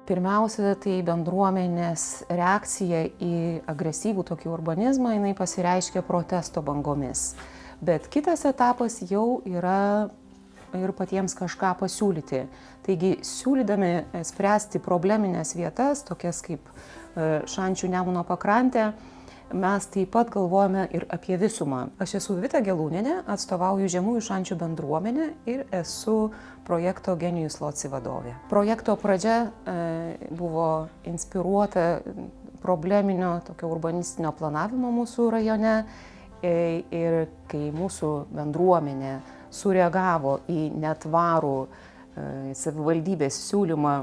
Pirmiausia, tai bendruomenės reakcija į agresyvų tokį urbanizmą, jinai pasireiškia protesto bangomis. Bet kitas etapas jau yra ir patiems kažką pasiūlyti. Taigi, siūlydami spręsti probleminės vietas, tokias kaip Šančių Nemuno pakrantė, mes taip pat galvojame ir apie visumą. Aš esu Vita Gelūnienė, atstovauju Žemųjų Šančių bendruomenę ir esu projekto Genijus Loci vadovė. Projekto pradžia buvo inspiruota probleminio tokio urbanistinio planavimo mūsų rajone ir kai mūsų bendruomenė sureagavo į netvarų savivaldybės siūlymą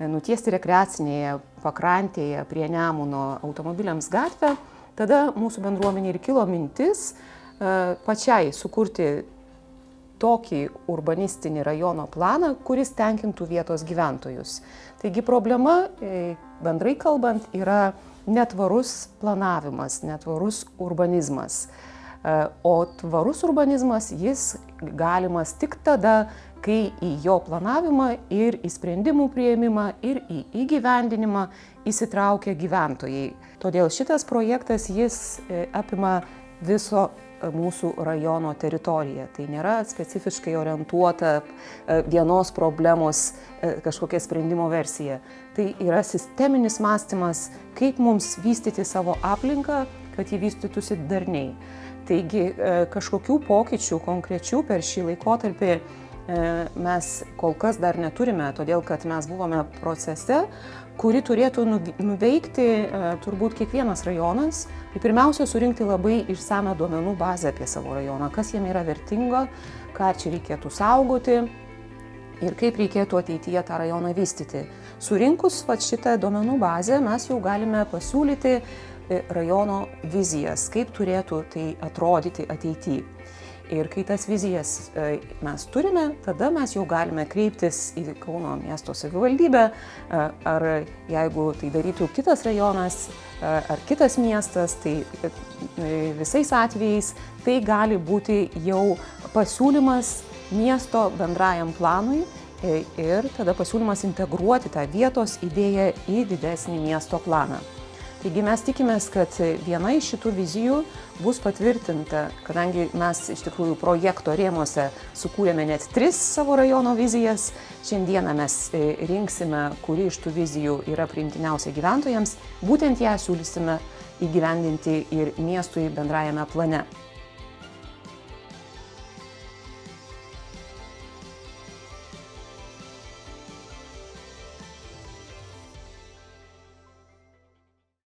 nutiesti rekreacinėje pakrantėje prie Nemuno automobiliams gatvę, tada mūsų bendruomenė ir kilo mintis pačiai sukurti tokį urbanistinį rajono planą, kuris tenkintų vietos gyventojus. Taigi problema, bendrai kalbant, yra netvarus planavimas, netvarus urbanizmas. O tvarus urbanizmas, jis galimas tik tada, kai į jo planavimą ir į sprendimų priėmimą ir į įgyvendinimą įsitraukia gyventojai. Todėl šitas projektas, jis apima viso mūsų rajono teritoriją. Tai nėra specifiškai orientuota vienos problemos kažkokia sprendimo versija. Tai yra sisteminis mąstymas, kaip mums vystyti savo aplinką, kad ji vystytųsi darniai. Taigi kažkokių pokyčių konkrečių per šį laikotarpį mes kol kas dar neturime, todėl kad mes buvome procese, kurį turėtų nuveikti turbūt kiekvienas rajonas. Tai pirmiausia, surinkti labai išsamią duomenų bazę apie savo rajoną, kas jame yra vertinga, ką čia reikėtų saugoti ir kaip reikėtų ateityje tą rajoną vystyti. Surinkus šitą duomenų bazę, mes jau galime pasiūlyti rajono vizijas, kaip turėtų tai atrodyti ateityje. Ir kai tas vizijas mes turime, tada mes jau galime kreiptis į Kauno miesto savivaldybę, ar jeigu tai darytų kitas rajonas ar kitas miestas, tai visais atvejais tai gali būti jau pasiūlymas miesto bendrajam planui ir tada pasiūlymas integruoti tą vietos idėją į didesnį miesto planą. Taigi mes tikimės, kad viena iš šitų vizijų bus patvirtinta, kadangi mes iš tikrųjų projekto rėmuose sukūrėme net 3 savo rajono vizijas. Šiandieną mes rinksime, kuri iš tų vizijų yra priimtiniausia gyventojams. Būtent ją siūlysime įgyvendinti ir miestui bendrajame plane.